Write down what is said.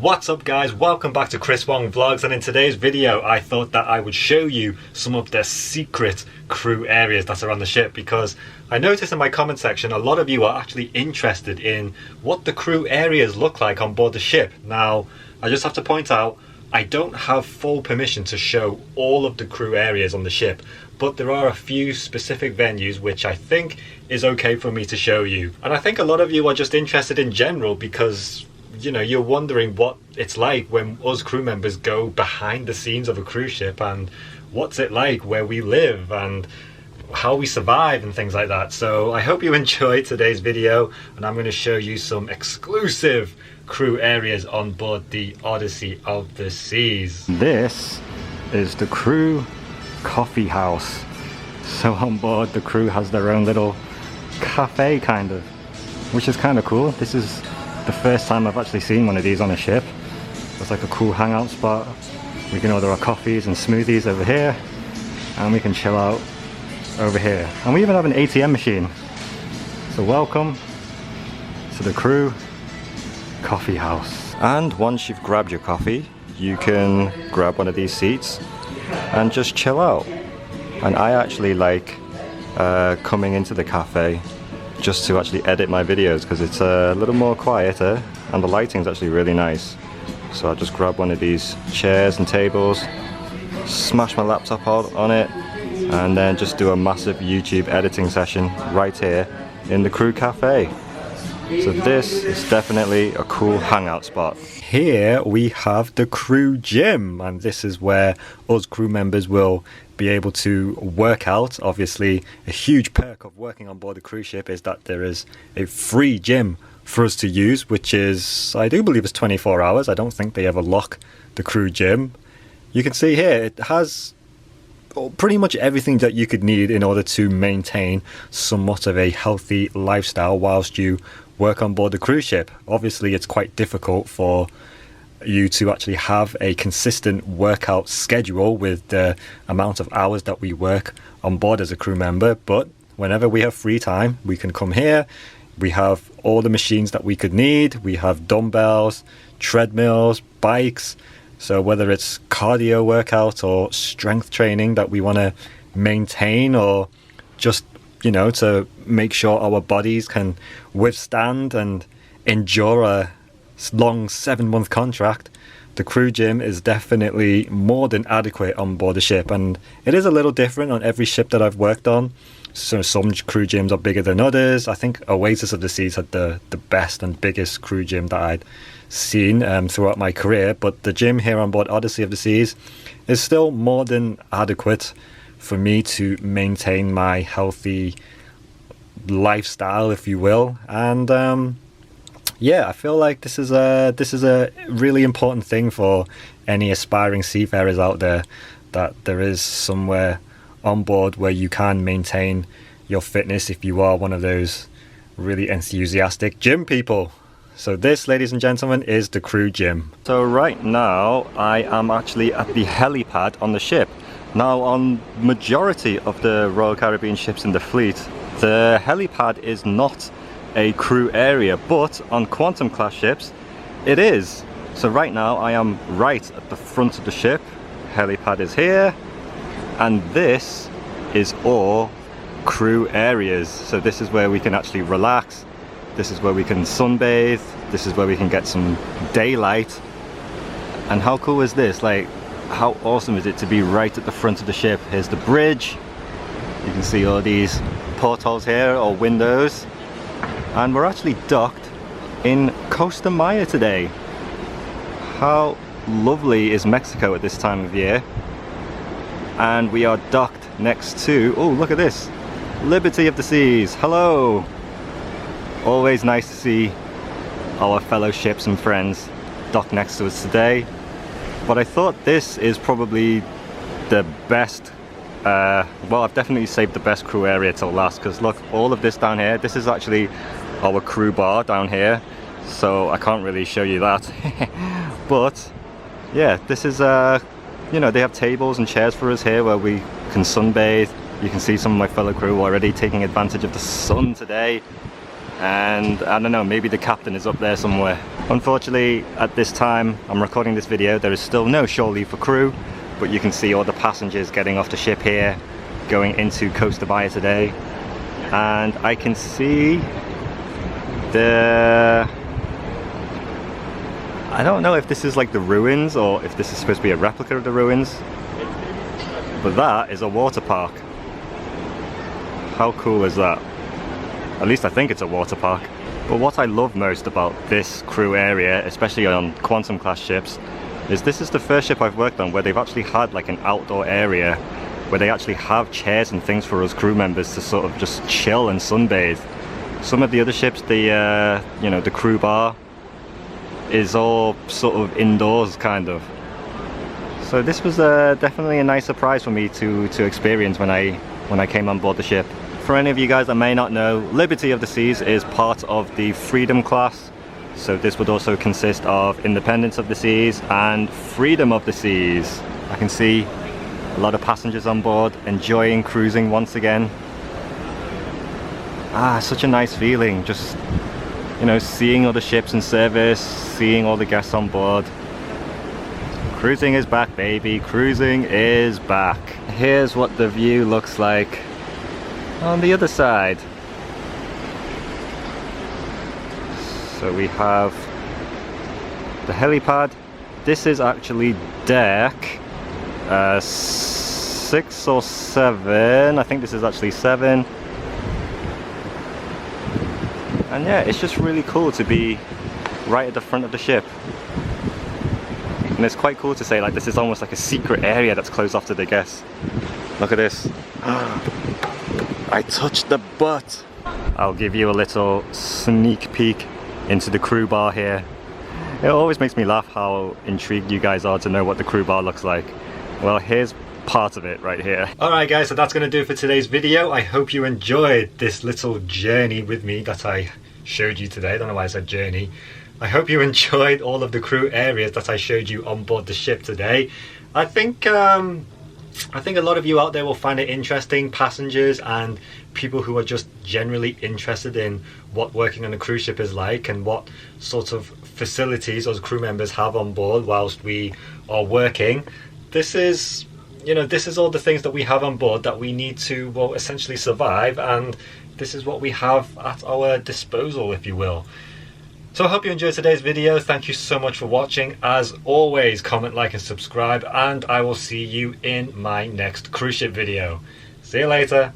What's up guys, welcome back to Chris Wong Vlogs, and in today's video I thought that I would show you some of the secret crew areas that are on the ship, because I noticed in my comment section a lot of you are actually interested in what the crew areas look like on board the ship. Now I just have to point out, I don't have full permission to show all of the crew areas on the ship, but there are a few specific venues which I think is okay for me to show you. And I think a lot of you are just interested in general because you're wondering what it's like when us crew members go behind the scenes of a cruise ship, and what's it like where we live and how we survive and things like that. So I hope you enjoyed today's video, and I'm going to show you some exclusive crew areas on board the Odyssey of the Seas. This is the crew coffee house. So on board the crew has their own little cafe kind of, which is kind of cool. This is the first time I've actually seen one of these on a ship. It's like a cool hangout spot. We can order our coffees and smoothies over here, and we can chill out over here. And we even have an ATM machine. So welcome to the crew coffee house. And once you've grabbed your coffee, you can grab one of these seats and just chill out. And I actually like coming into the cafe just to actually edit my videos, because it's a little more quieter and the lighting is actually really nice. So I'll just grab one of these chairs and tables, smash my laptop out on it, and then just do a massive YouTube editing session right here in the crew cafe. So this is definitely a cool hangout spot. Here we have the crew gym, and this is where us crew members will be able to work out. Obviously, a huge perk of working on board a cruise ship is that there is a free gym for us to use, which is, I do believe, it's 24 hours. I don't think they ever lock the crew gym. You can see here it has pretty much everything that you could need in order to maintain somewhat of a healthy lifestyle whilst you work on board the cruise ship. Obviously, it's quite difficult for you to actually have a consistent workout schedule with the amount of hours that we work on board as a crew member, but whenever we have free time, we can come here. We have all the machines that we could need. We have dumbbells, treadmills, bikes. So whether it's cardio workout or strength training that we want to maintain, or just to make sure our bodies can withstand and endure a long 7-month contract, the crew gym is definitely more than adequate on board the ship. And it is a little different on every ship that I've worked on. So some crew gyms are bigger than others. I think Oasis of the Seas had the best and biggest crew gym that I'd seen throughout my career, but the gym here on board Odyssey of the Seas is still more than adequate for me to maintain my healthy lifestyle, if you will. And yeah, I feel like this is a really important thing for any aspiring seafarers out there, that there is somewhere on board where you can maintain your fitness if you are one of those really enthusiastic gym people. So this, ladies and gentlemen, is the crew gym. So right now I am actually at the helipad on the ship. Now, on majority of the Royal Caribbean ships in the fleet, the helipad is not a crew area, but on Quantum class ships it is. So right now I am right at the front of the ship. Helipad is here, and this is all crew areas. So this is where we can actually relax, this is where we can sunbathe, this is where we can get some daylight. And how cool is this? Like, how awesome is it to be right at the front of the ship? Here's the bridge, you can see all these portholes here, or windows, and we're actually docked in Costa Maya today. How lovely is Mexico at this time of year? And we are docked next to, oh look at this, Liberty of the Seas. Hello! Always nice to see our fellow ships and friends docked next to us today. But I thought this is probably the best, well, I've definitely saved the best crew area till last, because look, all of this down here, this is actually our crew bar down here, so I can't really show you that. But yeah, this is they have tables and chairs for us here where we can sunbathe. You can see some of my fellow crew already taking advantage of the sun today, and I don't know, maybe the captain is up there somewhere. Unfortunately, at this time I'm recording this video, there is still no shore leave for crew, but you can see all the passengers getting off the ship here, going into Costa Maya today. And I can see I don't know if this is like the ruins or if this is supposed to be a replica of the ruins, but that is a water park. How cool is that? At least I think it's a water park. But what I love most about this crew area, especially on Quantum class ships, is this is the first ship I've worked on where they've actually had like an outdoor area where they actually have chairs and things for us crew members to sort of just chill and sunbathe. Some of the other ships, the you know, the crew bar is all sort of indoors kind of. So this was definitely a nice surprise for me to experience when I came on board the ship. For any of you guys that may not know, Liberty of the Seas is part of the Freedom class. So this would also consist of Independence of the Seas and Freedom of the Seas. I can see a lot of passengers on board enjoying cruising once again. Such a nice feeling, just, you know, seeing all the ships in service, seeing all the guests on board. Cruising is back, baby. Cruising is back. Here's what the view looks like on the other side. So we have the helipad. This is actually deck 6 or 7. I think this is actually 7. And yeah, it's just really cool to be right at the front of the ship. And it's quite cool to say, like, this is almost like a secret area that's closed off to the guests. Look at this. I touched the butt. I'll give you a little sneak peek into the crew bar here. It always makes me laugh how intrigued you guys are to know what the crew bar looks like. Well, here's part of it right here. Alright guys, so that's going to do it for today's video. I hope you enjoyed this little journey with me that I showed you today. I don't know why I said journey. I hope you enjoyed all of the crew areas that I showed you on board the ship today. I think a lot of you out there will find it interesting, passengers and people who are just generally interested in what working on a cruise ship is like and what sort of facilities us crew members have on board whilst we are working. This is, you know, this is all the things that we have on board that we need to, well, essentially survive, and this is what we have at our disposal, if you will. So I hope you enjoyed today's video. Thank you so much for watching. As always, comment, like and subscribe, and I will see you in my next cruise ship video. See you later.